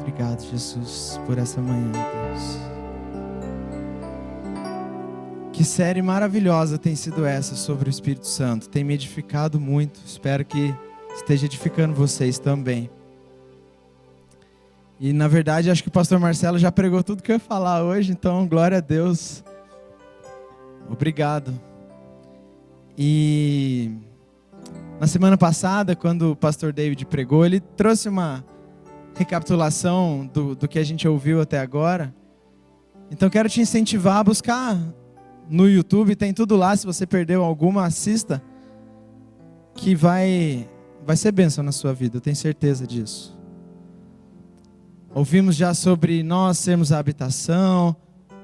Obrigado, Jesus, por essa manhã, Deus. Que série maravilhosa tem sido essa sobre o Espírito Santo. Tem me edificado muito. Espero que esteja edificando vocês também. E na verdade acho que o pastor Marcelo já pregou tudo que eu ia falar hoje, então glória a Deus. Obrigado. E na semana passada, quando o pastor David pregou, ele trouxe uma recapitulação do que a gente ouviu até agora. Então quero te incentivar a buscar no YouTube, tem tudo lá. Se você perdeu alguma, assista, que vai ser bênção na sua vida, eu tenho certeza disso. Ouvimos já sobre nós sermos a habitação,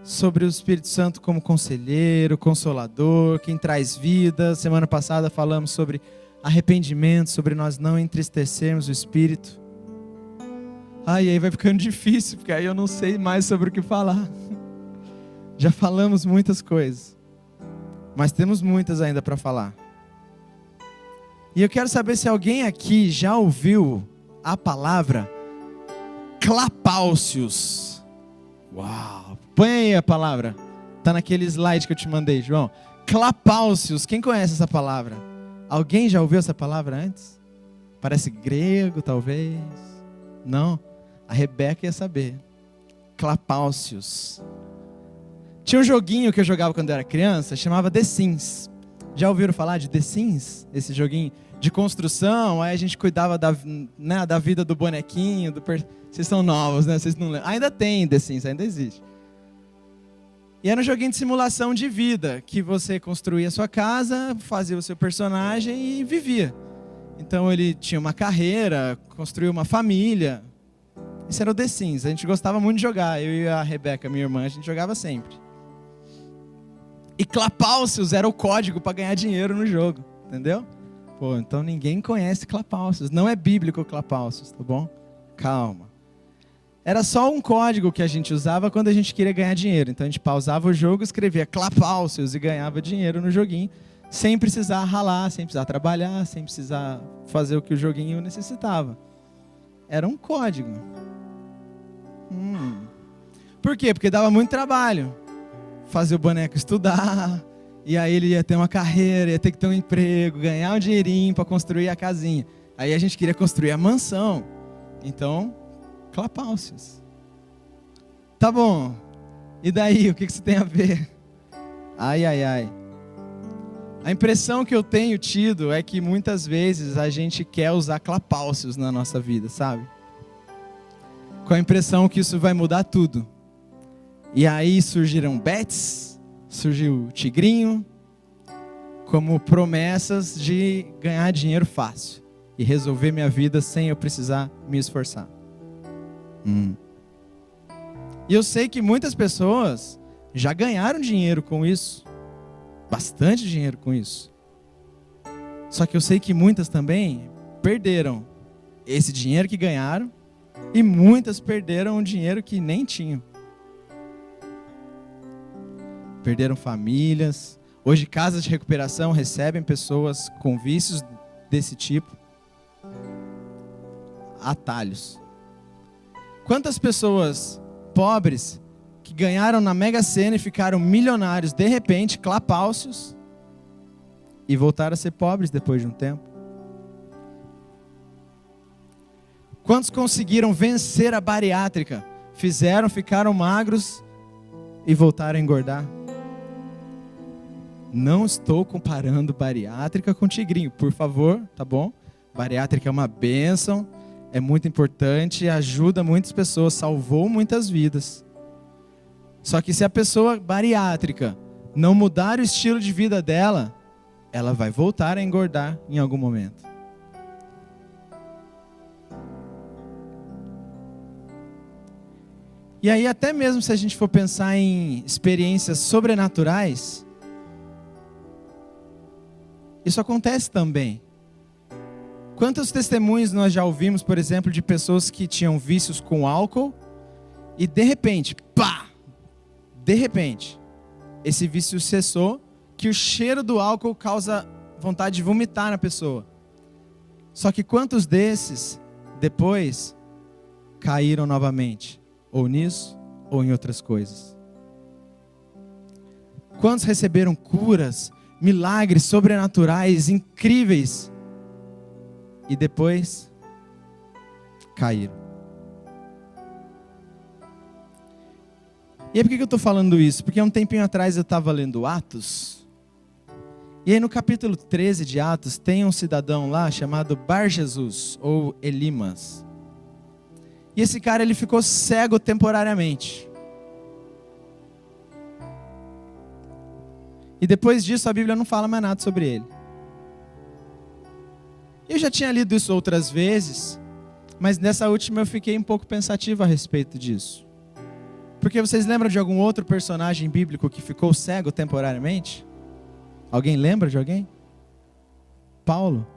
sobre o Espírito Santo como conselheiro, consolador, quem traz vida. Semana passada falamos sobre arrependimento, sobre nós não entristecermos o Espírito. E aí vai ficando difícil, porque aí eu não sei mais sobre o que falar. Já falamos muitas coisas, mas temos muitas ainda para falar. E eu quero saber se alguém aqui já ouviu a palavra clapaucios. Uau! Põe aí a palavra. Está naquele slide que eu te mandei, João. Clapaucios. Quem conhece essa palavra? Alguém já ouviu essa palavra antes? Parece grego, talvez. Não? A Rebeca ia saber. Clapaucios. Tinha um joguinho que eu jogava quando eu era criança, chamava The Sims. Já ouviram falar de The Sims? Esse joguinho de construção, aí a gente cuidava da vida do bonequinho. Vocês são novos, né? Vocês não lembram. Ainda tem The Sims, ainda existe. E era um joguinho de simulação de vida, que você construía a sua casa, fazia o seu personagem e vivia. Então ele tinha uma carreira, construiu uma família. Isso era o The Sims. A gente gostava muito de jogar. Eu e a Rebeca, minha irmã, a gente jogava sempre. E Clapaucios era o código para ganhar dinheiro no jogo, entendeu? Pô, então ninguém conhece Clapaucios. Não é bíblico Clapaucios, tá bom? Calma. Era só um código que a gente usava quando a gente queria ganhar dinheiro. Então a gente pausava o jogo, escrevia Clapaucios e ganhava dinheiro no joguinho, sem precisar ralar, sem precisar trabalhar, sem precisar fazer o que o joguinho necessitava. Era um código. Por quê? Porque dava muito trabalho. Fazer o boneco estudar, e aí ele ia ter uma carreira, ia ter que ter um emprego, ganhar um dinheirinho para construir a casinha. Aí a gente queria construir a mansão. Então, Clapaucios. Tá bom. E daí, o que isso tem a ver? Ai. A impressão que eu tenho tido é que muitas vezes a gente quer usar Clapaucios na nossa vida, sabe? Com a impressão que isso vai mudar tudo. E aí surgiram bets, surgiu o tigrinho, como promessas de ganhar dinheiro fácil e resolver minha vida sem eu precisar me esforçar. E eu sei que muitas pessoas já ganharam dinheiro com isso, bastante dinheiro com isso. Só que eu sei que muitas também perderam esse dinheiro que ganharam e muitas perderam o dinheiro que nem tinham. Perderam famílias. Hoje casas de recuperação recebem pessoas com vícios desse tipo. Atalhos. Quantas pessoas pobres que ganharam na Mega Sena e ficaram milionários de repente, Clapaucios, e voltaram a ser pobres depois de um tempo? Quantos conseguiram vencer a bariátrica? Ficaram magros e voltaram a engordar? Não estou comparando bariátrica com tigrinho, por favor, tá bom? Bariátrica é uma bênção, é muito importante, ajuda muitas pessoas, salvou muitas vidas. Só que se a pessoa bariátrica não mudar o estilo de vida dela, ela vai voltar a engordar em algum momento. E aí até mesmo se a gente for pensar em experiências sobrenaturais, isso acontece também. Quantos testemunhos nós já ouvimos, por exemplo, de pessoas que tinham vícios com álcool e de repente, esse vício cessou, que o cheiro do álcool causa vontade de vomitar na pessoa. Só que quantos desses, depois, caíram novamente, ou nisso, ou em outras coisas? Quantos receberam curas, milagres sobrenaturais, incríveis, e depois caíram? E aí por que eu estou falando isso? Porque há um tempinho atrás eu estava lendo Atos, e aí no capítulo 13 de Atos tem um cidadão lá chamado Bar Jesus, ou Elimas. E esse cara ele ficou cego temporariamente. E depois disso a Bíblia não fala mais nada sobre ele. Eu já tinha lido isso outras vezes, mas nessa última eu fiquei um pouco pensativo a respeito disso. Porque vocês lembram de algum outro personagem bíblico que ficou cego temporariamente? Alguém lembra de alguém? Paulo.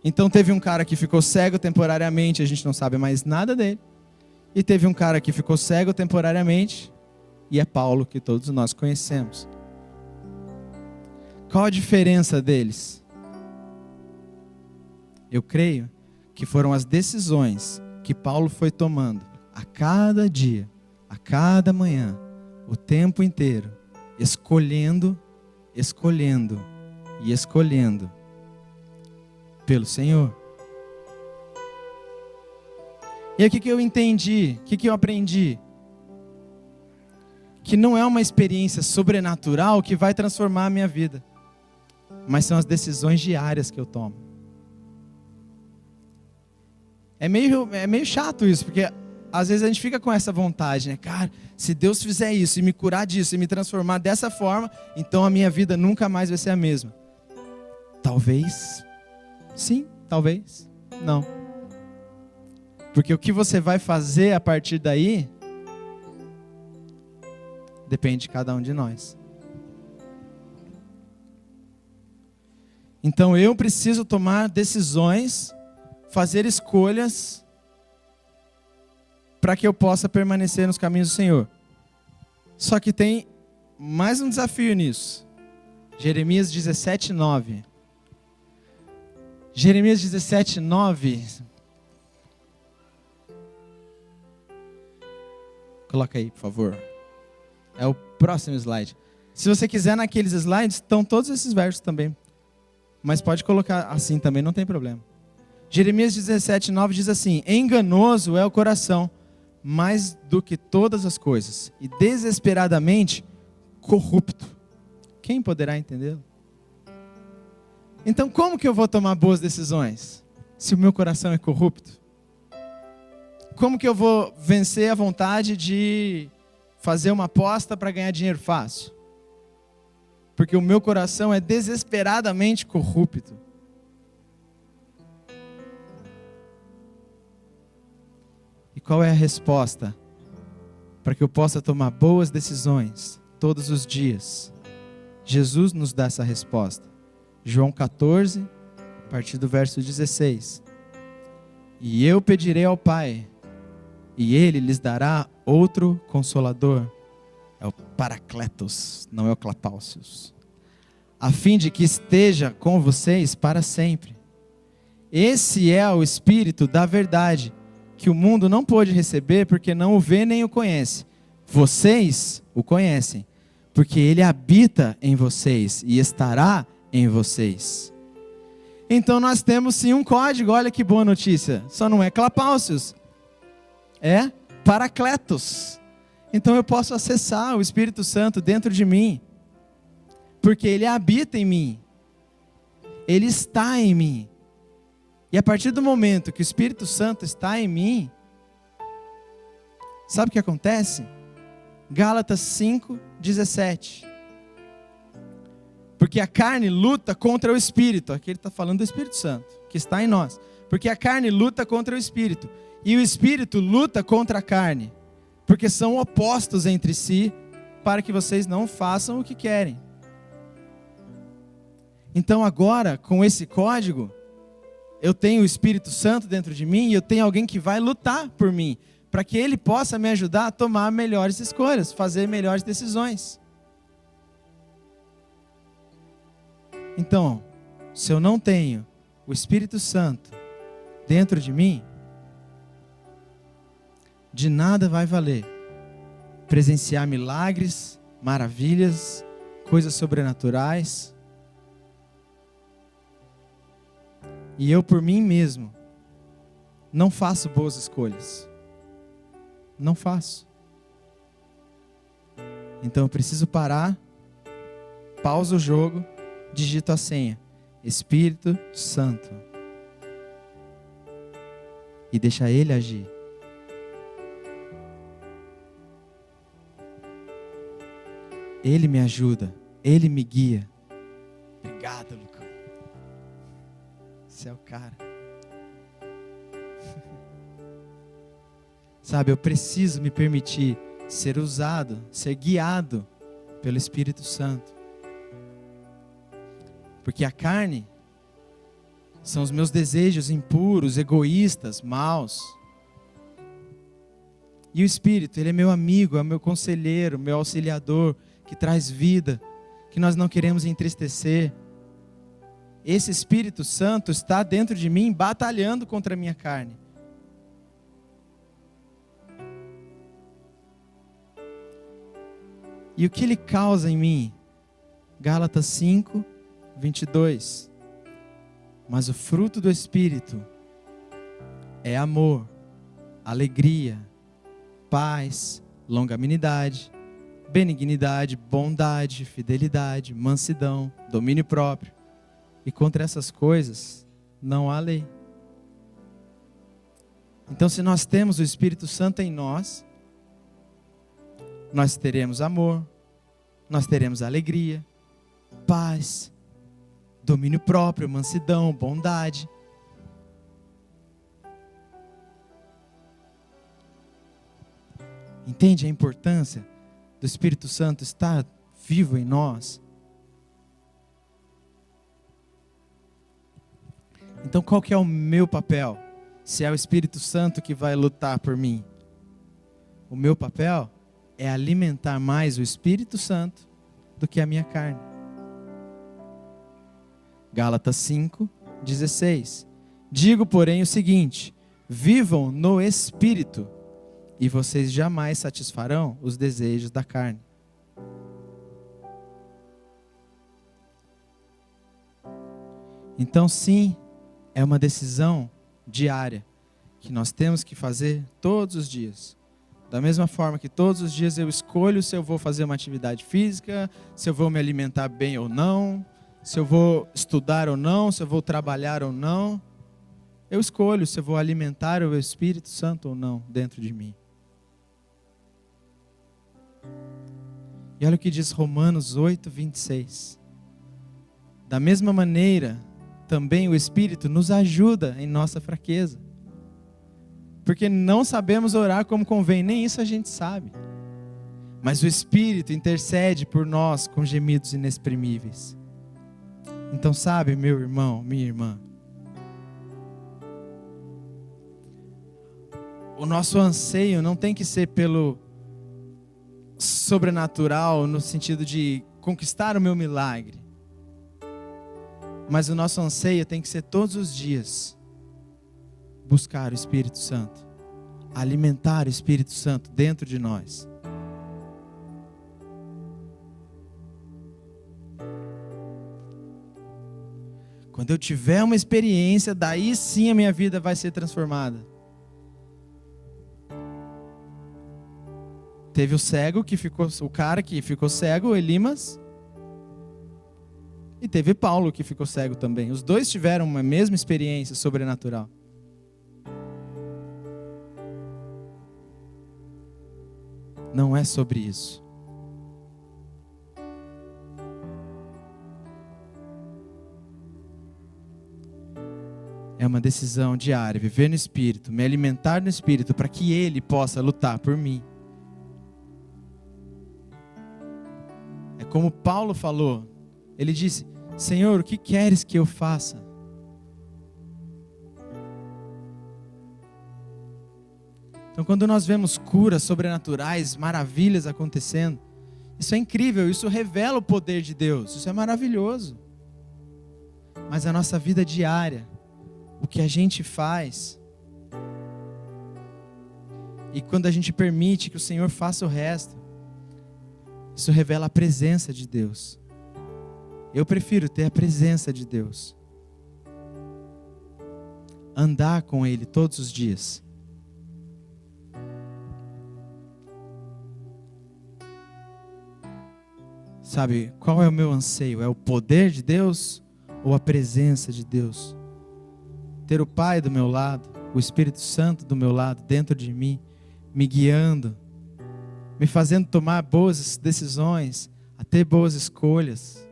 Então teve um cara que ficou cego temporariamente, a gente não sabe mais nada dele. E teve um cara que ficou cego temporariamente, e é Paulo, que todos nós conhecemos. Qual a diferença deles? Eu creio que foram as decisões que Paulo foi tomando a cada dia, a cada manhã, o tempo inteiro, escolhendo e escolhendo pelo Senhor. E aí o que eu entendi? O que eu aprendi? Que não é uma experiência sobrenatural que vai transformar a minha vida, mas são as decisões diárias que eu tomo. É meio chato isso, porque às vezes a gente fica com essa vontade, né? Cara, se Deus fizer isso e me curar disso e me transformar dessa forma, então a minha vida nunca mais vai ser a mesma. Talvez sim, talvez não. Porque o que você vai fazer a partir daí depende de cada um de nós. Então eu preciso tomar decisões, fazer escolhas, para que eu possa permanecer nos caminhos do Senhor. Só que tem mais um desafio nisso. Jeremias 17:9. Jeremias 17:9. Coloca aí, por favor. É o próximo slide. Se você quiser, naqueles slides estão todos esses versos também. Mas pode colocar assim também, não tem problema. Jeremias 17:9 diz assim: enganoso é o coração, mais do que todas as coisas, e desesperadamente corrupto. Quem poderá entendê-lo? Então como que eu vou tomar boas decisões, se o meu coração é corrupto? Como que eu vou vencer a vontade de fazer uma aposta para ganhar dinheiro fácil? Porque o meu coração é desesperadamente corrupto. E qual é a resposta para que eu possa tomar boas decisões todos os dias? Jesus nos dá essa resposta. João 14, a partir do verso 16. E eu pedirei ao Pai, e Ele lhes dará outro Consolador. É o Paracletos, não é o Clapaucius. A fim de que esteja com vocês para sempre. Esse é o Espírito da verdade, que o mundo não pôde receber porque não o vê nem o conhece. Vocês o conhecem, porque Ele habita em vocês e estará em vocês. Então nós temos sim um código, olha que boa notícia. Só não é Clapaucius, é Paracletos. Então eu posso acessar o Espírito Santo dentro de mim, porque Ele habita em mim, Ele está em mim. E a partir do momento que o Espírito Santo está em mim, sabe o que acontece? Gálatas 5:17. Porque a carne luta contra o Espírito. Aqui ele está falando do Espírito Santo, que está em nós. Porque a carne luta contra o Espírito, e o Espírito luta contra a carne, porque são opostos entre si, para que vocês não façam o que querem. Então agora, com esse código, eu tenho o Espírito Santo dentro de mim, e eu tenho alguém que vai lutar por mim, para que ele possa me ajudar a tomar melhores escolhas, fazer melhores decisões. Então, se eu não tenho o Espírito Santo dentro de mim, de nada vai valer presenciar milagres, maravilhas, coisas sobrenaturais, e eu por mim mesmo não faço boas escolhas. Não faço. Então eu preciso parar, pausa o jogo, digito a senha: Espírito Santo, e deixa Ele agir. Ele me ajuda, Ele me guia. Obrigado, Lucão. Você é o cara. Sabe, eu preciso me permitir ser usado, ser guiado pelo Espírito Santo. Porque a carne são os meus desejos impuros, egoístas, maus. E o Espírito, Ele é meu amigo, é meu conselheiro, meu auxiliador, que traz vida, que nós não queremos entristecer. Esse Espírito Santo está dentro de mim, batalhando contra a minha carne. E o que Ele causa em mim? Gálatas 5, 22. Mas o fruto do Espírito é amor, alegria, paz, longanimidade, benignidade, bondade, fidelidade, mansidão, domínio próprio. E contra essas coisas não há lei. Então, se nós temos o Espírito Santo em nós, nós teremos amor, nós teremos alegria, paz, domínio próprio, mansidão, bondade. Entende a importância do Espírito Santo estar vivo em nós? Então qual que é o meu papel? Se é o Espírito Santo que vai lutar por mim, o meu papel é alimentar mais o Espírito Santo do que a minha carne. Gálatas 5, 16. Digo, porém, o seguinte: vivam no Espírito, e vocês jamais satisfarão os desejos da carne. Então, sim, é uma decisão diária que nós temos que fazer todos os dias. Da mesma forma que todos os dias eu escolho se eu vou fazer uma atividade física, se eu vou me alimentar bem ou não, se eu vou estudar ou não, se eu vou trabalhar ou não. Eu escolho se eu vou alimentar o Espírito Santo ou não dentro de mim. E olha o que diz Romanos 8, 26. Da mesma maneira, também o Espírito nos ajuda em nossa fraqueza. Porque não sabemos orar como convém, nem isso a gente sabe. Mas o Espírito intercede por nós com gemidos inexprimíveis. Então sabe, meu irmão, minha irmã, o nosso anseio não tem que ser pelo sobrenatural, no sentido de conquistar o meu milagre. Mas o nosso anseio tem que ser todos os dias buscar o Espírito Santo, alimentar o Espírito Santo dentro de nós. Quando eu tiver uma experiência, daí sim a minha vida vai ser transformada. Teve o cara que ficou cego, Elimas, e teve Paulo que ficou cego também. Os dois tiveram uma mesma experiência sobrenatural. Não é sobre isso. É uma decisão diária, viver no Espírito, me alimentar no Espírito, para que Ele possa lutar por mim. É como Paulo falou, ele disse: Senhor, o que queres que eu faça? Então, quando nós vemos curas sobrenaturais, maravilhas acontecendo, isso é incrível, isso revela o poder de Deus, isso é maravilhoso. Mas a nossa vida diária, o que a gente faz, e quando a gente permite que o Senhor faça o resto, isso revela a presença de Deus. Eu prefiro ter a presença de Deus. Andar com Ele todos os dias. Sabe, qual é o meu anseio? É o poder de Deus ou a presença de Deus? Ter o Pai do meu lado, o Espírito Santo do meu lado, dentro de mim, me guiando, me fazendo tomar boas decisões, a ter boas escolhas.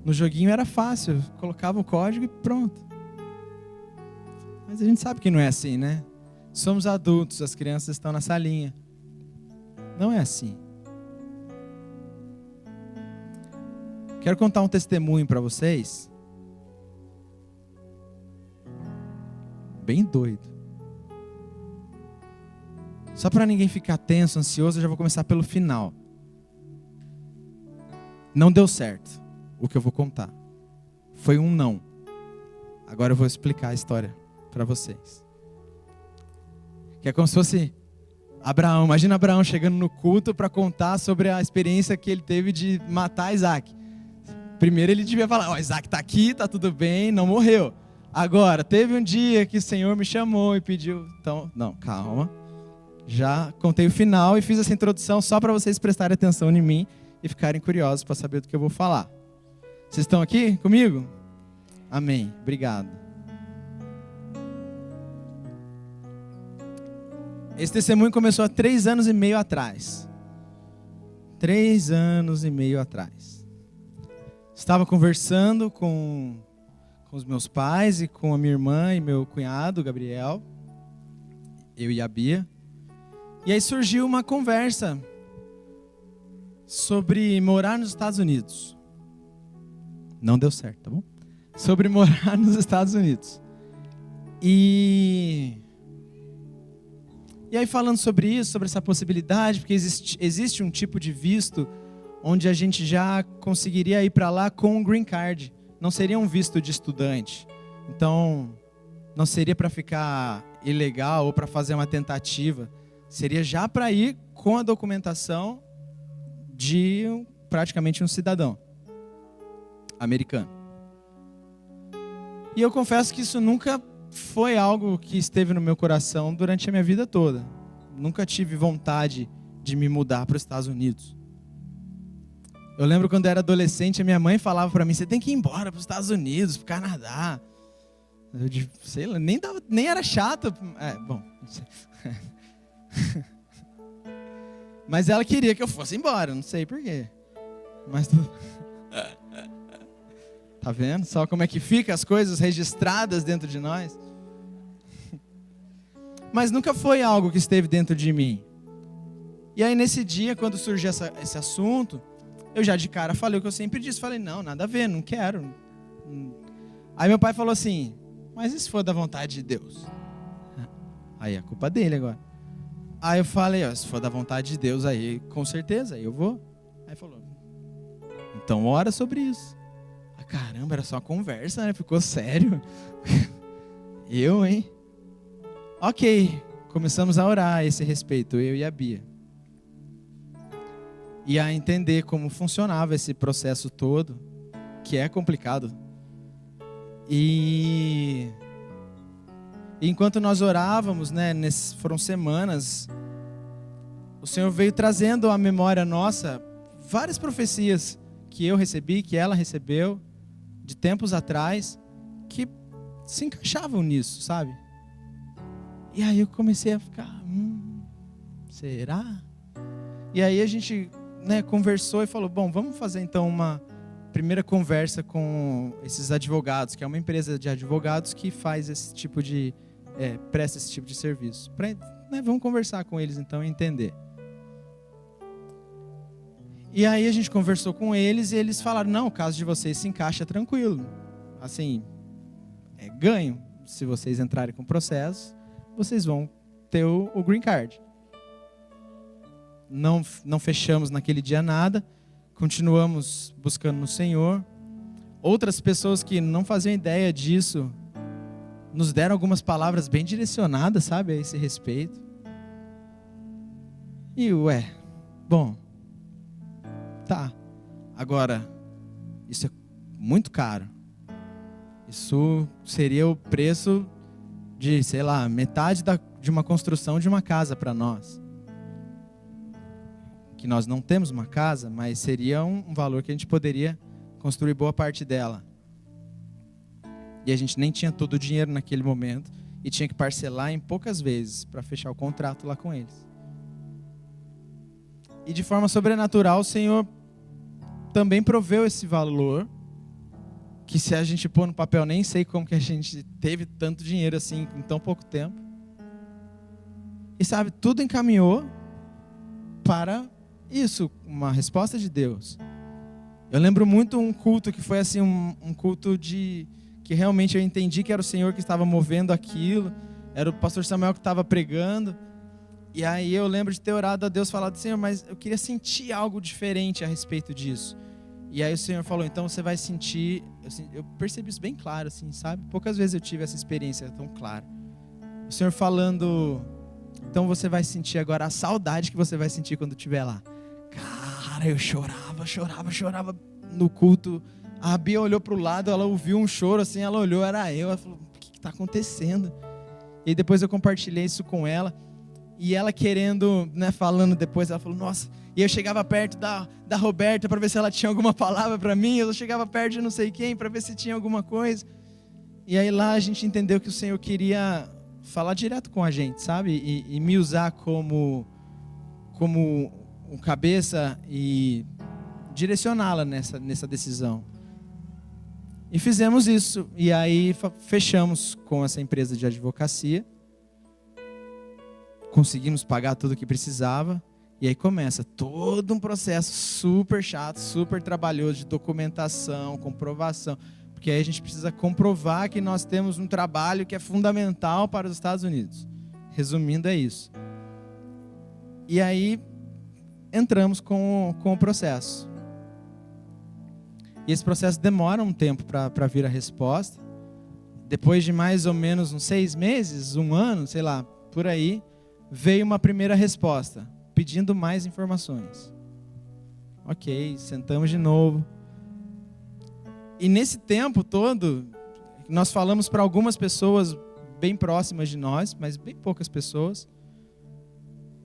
No joguinho era fácil, colocava o código e pronto. Mas a gente sabe que não é assim, né? Somos adultos, as crianças estão na salinha. Não é assim. Quero contar um testemunho para vocês. Bem doido. Só para ninguém ficar tenso, ansioso, eu já vou começar pelo final. Não deu certo o que eu vou contar. Foi um não. Agora eu vou explicar a história para vocês. Que é como se fosse Abraão. Imagina Abraão chegando no culto para contar sobre a experiência que ele teve de matar Isaac. Primeiro ele devia falar, Isaac está aqui, está tudo bem, não morreu. Agora, teve um dia que o Senhor me chamou e pediu. Então, não, calma. Já contei o final e fiz essa introdução só para vocês prestarem atenção em mim e ficarem curiosos para saber do que eu vou falar. Vocês estão aqui comigo? Amém. Obrigado. Esse testemunho começou há 3 anos e meio atrás. 3 anos e meio atrás. Estava conversando com os meus pais e com a minha irmã e meu cunhado, Gabriel. Eu e a Bia. E aí surgiu uma conversa sobre morar nos Estados Unidos. Não deu certo, tá bom? Sobre morar nos Estados Unidos. E aí falando sobre isso, sobre essa possibilidade, porque existe um tipo de visto onde a gente já conseguiria ir para lá com um green card. Não seria um visto de estudante. Então, não seria para ficar ilegal ou para fazer uma tentativa. Seria já para ir com a documentação de praticamente um cidadão americano. E eu confesso que isso nunca foi algo que esteve no meu coração durante a minha vida toda. Nunca tive vontade de me mudar para os Estados Unidos. Eu lembro quando eu era adolescente, a minha mãe falava para mim, você tem que ir embora para os Estados Unidos, para o Canadá. Eu sei lá, nem era chato. Bom, não sei. Mas ela queria que eu fosse embora, não sei porquê. Mas tá vendo só como é que fica as coisas registradas dentro de nós? Mas nunca foi algo que esteve dentro de mim. E aí nesse dia, quando surgiu esse assunto, eu já de cara falei o que eu sempre disse. Falei, não, nada a ver, não quero. Aí meu pai falou assim, mas e se for da vontade de Deus? Aí é culpa dele agora. Aí eu falei, se for da vontade de Deus, aí com certeza, aí eu vou. Aí falou, então ora sobre isso. Caramba, era só uma conversa, né? Ficou sério. Eu, hein? Ok, começamos a orar a esse respeito, eu e a Bia. E a entender como funcionava esse processo todo, que é complicado. E enquanto nós orávamos, né, foram semanas, o Senhor veio trazendo à memória nossa várias profecias que eu recebi, que ela recebeu, de tempos atrás, que se encaixavam nisso, sabe? E aí eu comecei a ficar, será? E aí a gente, né, conversou e falou, bom, vamos fazer então uma primeira conversa com esses advogados, que é uma empresa de advogados que faz esse tipo de, presta esse tipo de serviço. Vamos conversar com eles então e entender. E aí a gente conversou com eles e eles falaram, não, o caso de vocês se encaixa tranquilo. Assim, é ganho. Se vocês entrarem com o processo, vocês vão ter o green card. não fechamos naquele dia nada, continuamos buscando no Senhor. Outras pessoas que não faziam ideia disso nos deram algumas palavras bem direcionadas, sabe, a esse respeito. E bom, tá, agora, isso é muito caro. Isso seria o preço de, sei lá, metade de uma construção de uma casa para nós. Que nós não temos uma casa, mas seria um valor que a gente poderia construir boa parte dela. E a gente nem tinha todo o dinheiro naquele momento e tinha que parcelar em poucas vezes para fechar o contrato lá com eles. E de forma sobrenatural o Senhor também proveu esse valor, que se a gente pôr no papel, nem sei como que a gente teve tanto dinheiro assim em tão pouco tempo. E sabe, tudo encaminhou para isso, uma resposta de Deus. Eu lembro muito um culto que foi assim, um culto que realmente eu entendi que era o Senhor que estava movendo aquilo, era o pastor Samuel que estava pregando, e aí eu lembro de ter orado a Deus, falado, Senhor, mas eu queria sentir algo diferente a respeito disso. E aí o Senhor falou, então você vai sentir, eu percebi isso bem claro, assim, sabe? Poucas vezes eu tive essa experiência tão clara. O Senhor falando, então você vai sentir agora a saudade que você vai sentir quando estiver lá. Cara, eu chorava no culto. A Bia olhou para o lado, ela ouviu um choro, assim, ela olhou, era eu. Ela falou, o que está acontecendo? E aí depois eu compartilhei isso com ela. E ela querendo, né, falando depois, ela falou, nossa. E eu chegava perto da Roberta para ver se ela tinha alguma palavra para mim. Eu chegava perto de não sei quem para ver se tinha alguma coisa. E aí lá a gente entendeu que o Senhor queria falar direto com a gente, sabe? E me usar como um cabeça e direcioná-la nessa decisão. E fizemos isso. E aí fechamos com essa empresa de advocacia. Conseguimos pagar tudo o que precisava. E aí começa todo um processo super chato, super trabalhoso de documentação, comprovação. Porque aí a gente precisa comprovar que nós temos um trabalho que é fundamental para os Estados Unidos. Resumindo, é isso. E aí entramos com o processo. E esse processo demora um tempo para vir a resposta. Depois de mais ou menos uns 6 meses, 1 ano, sei lá, por aí, veio uma primeira resposta, pedindo mais informações. Ok, sentamos de novo. E nesse tempo todo, nós falamos para algumas pessoas bem próximas de nós, mas bem poucas pessoas.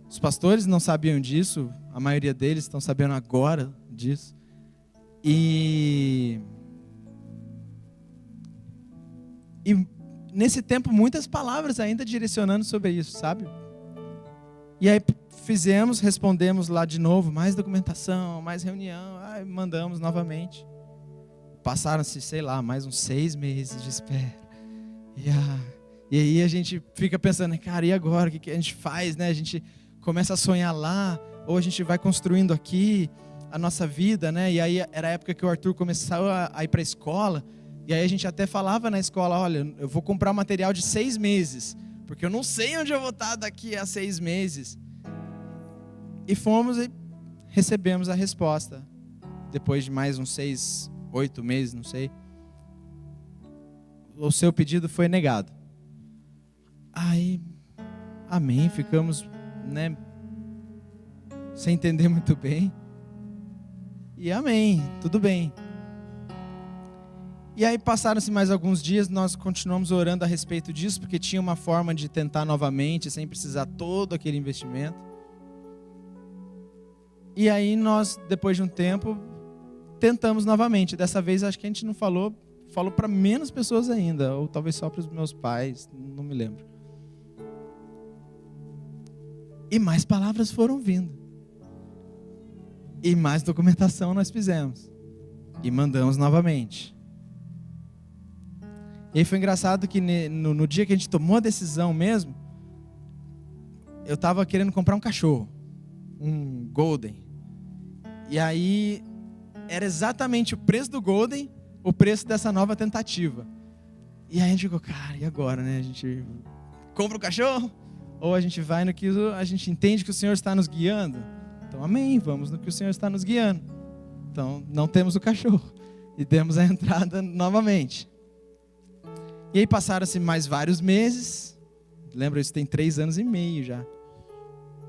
Os pastores não sabiam disso, a maioria deles estão sabendo agora disso. E nesse tempo, muitas palavras ainda direcionando sobre isso, sabe? E aí respondemos lá de novo, mais documentação, mais reunião, mandamos novamente. Passaram-se, sei lá, mais uns 6 meses de espera. E aí a gente fica pensando, cara, e agora? O que a gente faz, né? A gente começa a sonhar lá, ou a gente vai construindo aqui a nossa vida, né? E aí era a época que o Arthur começou a ir para a escola, e aí a gente até falava na escola, olha, eu vou comprar material de 6 meses, porque eu não sei onde eu vou estar daqui a 6 meses. E fomos e recebemos a resposta. Depois de mais uns 6, 8 meses, não sei. O seu pedido foi negado. Aí, amém, ficamos, né, sem entender muito bem. E amém, tudo bem. E aí passaram-se mais alguns dias, nós continuamos orando a respeito disso, porque tinha uma forma de tentar novamente, sem precisar todo aquele investimento. E aí nós, depois de um tempo, tentamos novamente. Dessa vez acho que a gente não falou para menos pessoas ainda, ou talvez só para os meus pais, não me lembro. E mais palavras foram vindo. E mais documentação nós fizemos. E mandamos novamente. E aí foi engraçado que no dia que a gente tomou a decisão mesmo, eu estava querendo comprar um cachorro, um Golden. E aí era exatamente o preço do Golden, o preço dessa nova tentativa. E aí a gente ficou, cara, e agora, né? A gente compra o cachorro? Ou a gente vai no que a gente entende que o Senhor está nos guiando? Então, amém, vamos no que o Senhor está nos guiando. Então, não temos o cachorro. E demos a entrada novamente. E aí passaram-se mais vários meses. Lembra, isso tem 3 anos e meio já.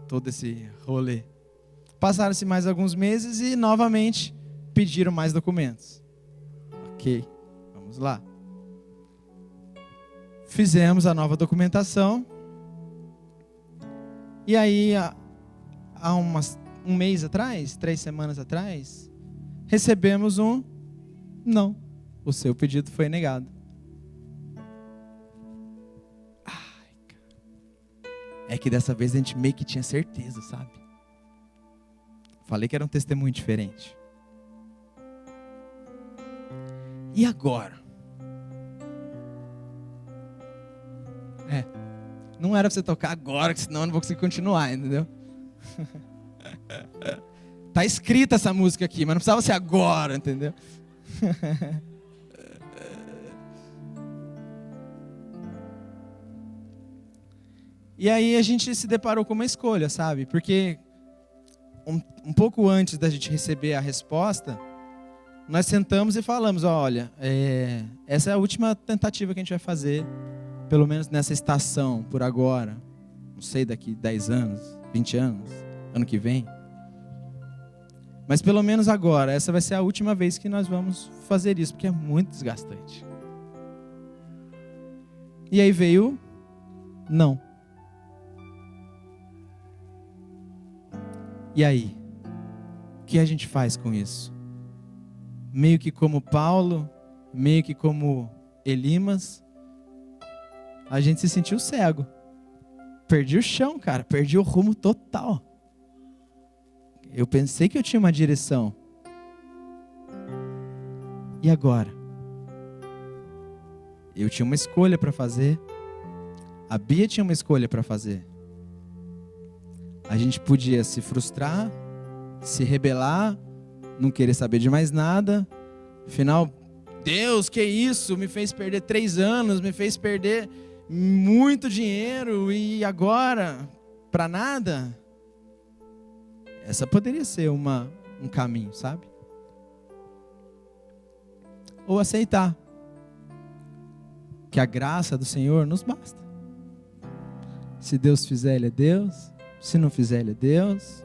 Todo esse rolê. Passaram-se mais alguns meses e novamente pediram mais documentos. Ok, vamos lá. Fizemos a nova documentação. E aí, há um mês atrás, 3 semanas atrás, recebemos um não. O seu pedido foi negado. Ai, cara. É que dessa vez a gente meio que tinha certeza, sabe? Falei que era um testemunho diferente. E agora? Não era pra você tocar agora, senão eu não vou conseguir continuar, entendeu? Tá escrita essa música aqui, mas não precisava ser agora, entendeu? E aí a gente se deparou com uma escolha, sabe? Porque um pouco antes da gente receber a resposta, nós sentamos e falamos, olha, essa é a última tentativa que a gente vai fazer, pelo menos nessa estação, por agora. Não sei, daqui 10 anos, 20 anos, ano que vem. Mas pelo menos agora, essa vai ser a última vez que nós vamos fazer isso, porque é muito desgastante. E aí veio, não. E aí? O que a gente faz com isso? Meio que como Paulo, meio que como Elimas, a gente se sentiu cego. Perdi o chão, cara. Perdi o rumo total. Eu pensei que eu tinha uma direção. E agora? Eu tinha uma escolha para fazer. A Bia tinha uma escolha para fazer. A gente podia se frustrar, se rebelar, não querer saber de mais nada. Afinal, Deus, que isso? Me fez perder 3 anos, me fez perder muito dinheiro e agora, para nada? Essa poderia ser um caminho, sabe? Ou aceitar que a graça do Senhor nos basta. Se Deus fizer, Ele é Deus. Se não fizer, Ele é Deus.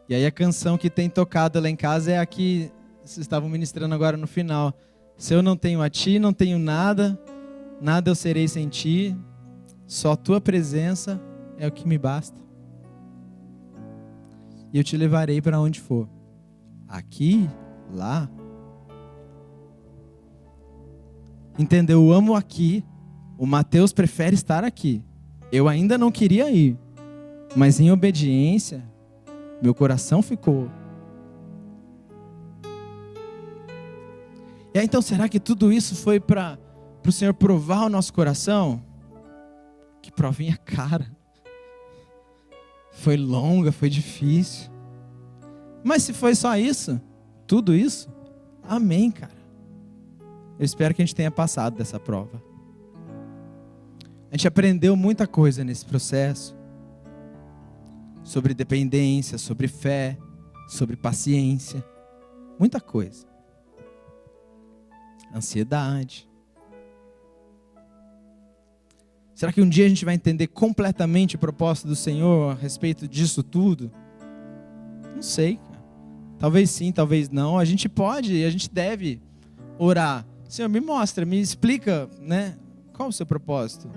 E aí a canção que tem tocado lá em casa é a que vocês estavam ministrando agora no final. Se eu não tenho a Ti, não tenho nada, nada eu serei sem Ti, só Tua presença é o que me basta. E eu te levarei para onde for. Aqui, lá. Entendeu? Eu amo aqui. O Mateus prefere estar aqui. Eu ainda não queria ir, mas em obediência, meu coração ficou. E aí, então, será que tudo isso foi para o Senhor provar o nosso coração? Que provinha cara. Foi longa, foi difícil. Mas se foi só isso, tudo isso, amém, cara. Eu espero que a gente tenha passado dessa prova. A gente aprendeu muita coisa nesse processo. Sobre dependência, sobre fé, sobre paciência. Muita coisa. Ansiedade. Será que um dia a gente vai entender completamente o propósito do Senhor a respeito disso tudo? Não sei, cara. Talvez sim, talvez não. A gente deve orar. Senhor, me mostra, me explica, né? Qual o seu propósito?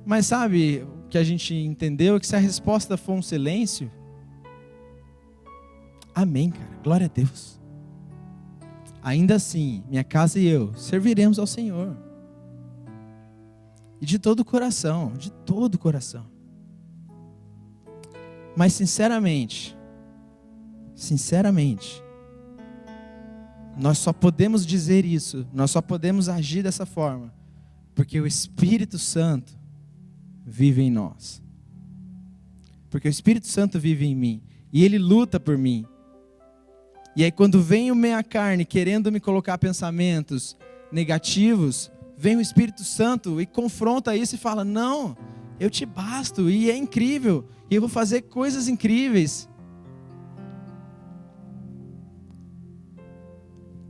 Mas sabe, o que a gente entendeu é que se a resposta for um silêncio, amém, cara, glória a Deus. Ainda assim, minha casa e eu serviremos ao Senhor. E de todo o coração, de todo o coração. Mas sinceramente, nós só podemos dizer isso, nós só podemos agir dessa forma, porque o Espírito Santo vive em nós. Porque o Espírito Santo vive em mim. E Ele luta por mim. E aí quando vem a minha carne querendo me colocar pensamentos negativos, vem o Espírito Santo e confronta isso e fala, não, Eu te basto e é incrível. E eu vou fazer coisas incríveis.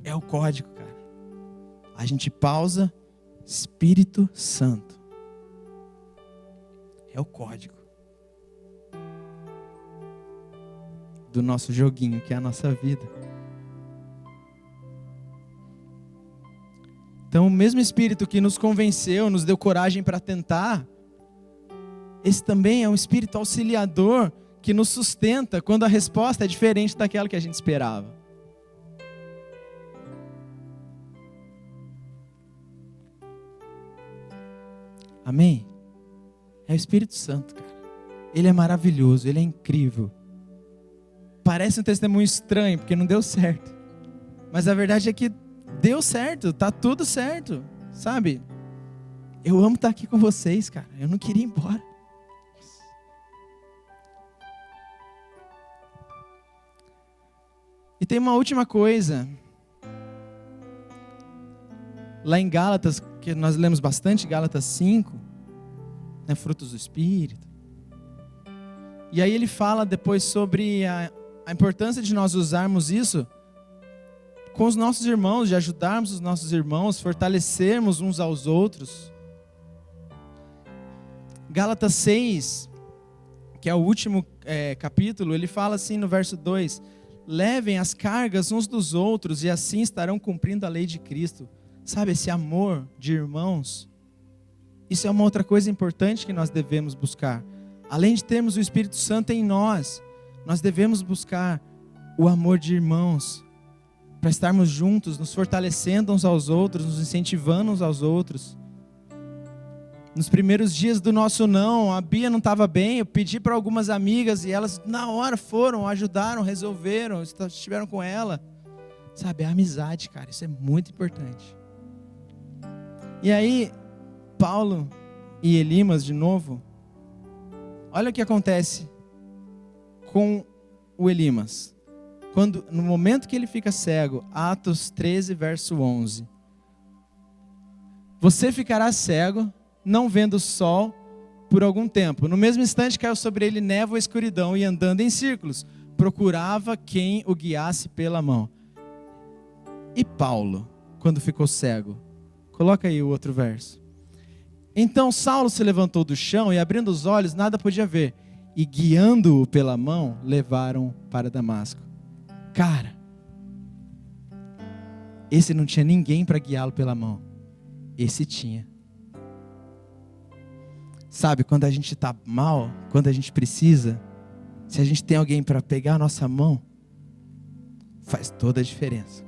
É o código, cara. A gente pausa, Espírito Santo. É o código do nosso joguinho, que é a nossa vida. Então, o mesmo Espírito que nos convenceu, nos deu coragem para tentar, esse também é um Espírito auxiliador que nos sustenta quando a resposta é diferente daquela que a gente esperava. Amém? É o Espírito Santo, cara. Ele é maravilhoso, ele é incrível. Parece um testemunho estranho, porque não deu certo. Mas a verdade é que deu certo, tá tudo certo, sabe? Eu amo estar aqui com vocês, cara. Eu não queria ir embora. E tem uma última coisa. Lá em Gálatas, que nós lemos bastante, Gálatas 5, né, frutos do Espírito. E aí ele fala depois sobre a importância de nós usarmos isso com os nossos irmãos, de ajudarmos os nossos irmãos, fortalecermos uns aos outros. Gálatas 6, que é o último capítulo, ele fala assim no verso 2: levem as cargas uns dos outros e assim estarão cumprindo a lei de Cristo. Sabe, esse amor de irmãos, isso é uma outra coisa importante que nós devemos buscar. Além de termos o Espírito Santo em nós, nós devemos buscar o amor de irmãos, para estarmos juntos, nos fortalecendo uns aos outros, nos incentivando uns aos outros. Nos primeiros dias do nosso não, a Bia não estava bem, eu pedi para algumas amigas e elas na hora foram, ajudaram, resolveram, estiveram com ela. Sabe, a amizade, cara, isso é muito importante. E aí, Paulo e Elimas de novo, olha o que acontece com o Elimas. No momento que ele fica cego, Atos 13, verso 11. Você ficará cego, não vendo o sol por algum tempo. No mesmo instante caiu sobre ele névoa e escuridão, e andando em círculos, procurava quem o guiasse pela mão. E Paulo, quando ficou cego? Coloca aí o outro verso. Então Saulo se levantou do chão e abrindo os olhos nada podia ver. E guiando-o pela mão, levaram para Damasco. Cara, esse não tinha ninguém para guiá-lo pela mão. Esse tinha. Sabe, quando a gente está mal, quando a gente precisa, se a gente tem alguém para pegar a nossa mão, faz toda a diferença.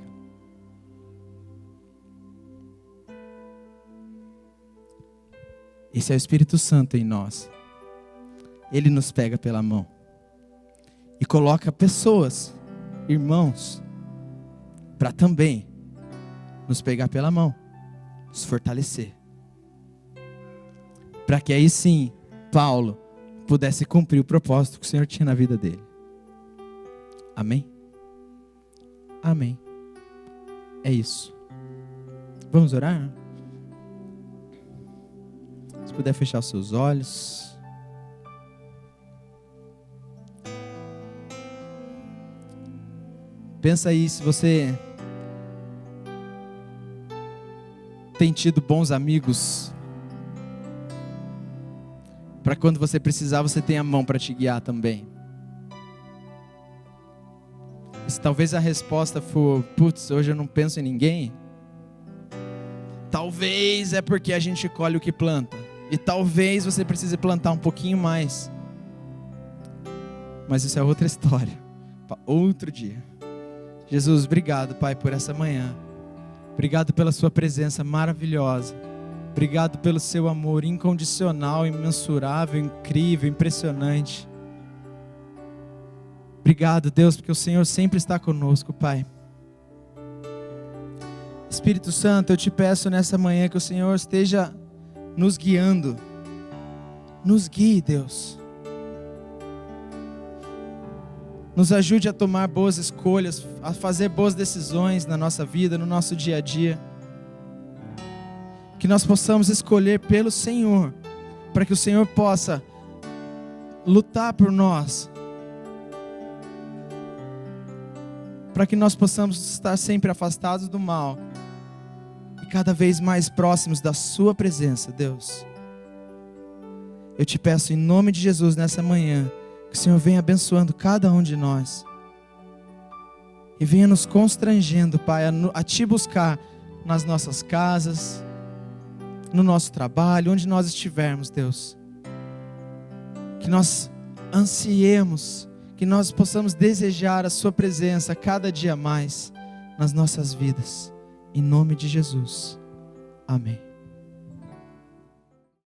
Esse é o Espírito Santo em nós. Ele nos pega pela mão e coloca pessoas, irmãos, para também nos pegar pela mão, nos fortalecer, para que aí sim Paulo pudesse cumprir o propósito que o Senhor tinha na vida dele. Amém? Amém. É isso. Vamos orar? Se puder fechar os seus olhos. Pensa aí se você tem tido bons amigos, para quando você precisar você tem a mão para te guiar também. E se talvez a resposta for, putz, hoje eu não penso em ninguém, talvez é porque a gente colhe o que planta. E talvez você precise plantar um pouquinho mais. Mas isso é outra história, para outro dia. Jesus, obrigado, Pai, por essa manhã. Obrigado pela sua presença maravilhosa. Obrigado pelo seu amor incondicional, imensurável, incrível, impressionante. Obrigado, Deus, porque o Senhor sempre está conosco, Pai. Espírito Santo, eu te peço nessa manhã que o Senhor esteja nos guiando. Nos guie, Deus. Nos ajude a tomar boas escolhas, a fazer boas decisões na nossa vida, no nosso dia a dia. Que nós possamos escolher pelo Senhor, para que o Senhor possa lutar por nós, para que nós possamos estar sempre afastados do mal e cada vez mais próximos da sua presença, Deus. Eu te peço em nome de Jesus nessa manhã, que o Senhor venha abençoando cada um de nós e venha nos constrangendo, Pai, a te buscar nas nossas casas, no nosso trabalho, onde nós estivermos, Deus. Que nós ansiemos, que nós possamos desejar a sua presença cada dia mais nas nossas vidas. Em nome de Jesus. Amém.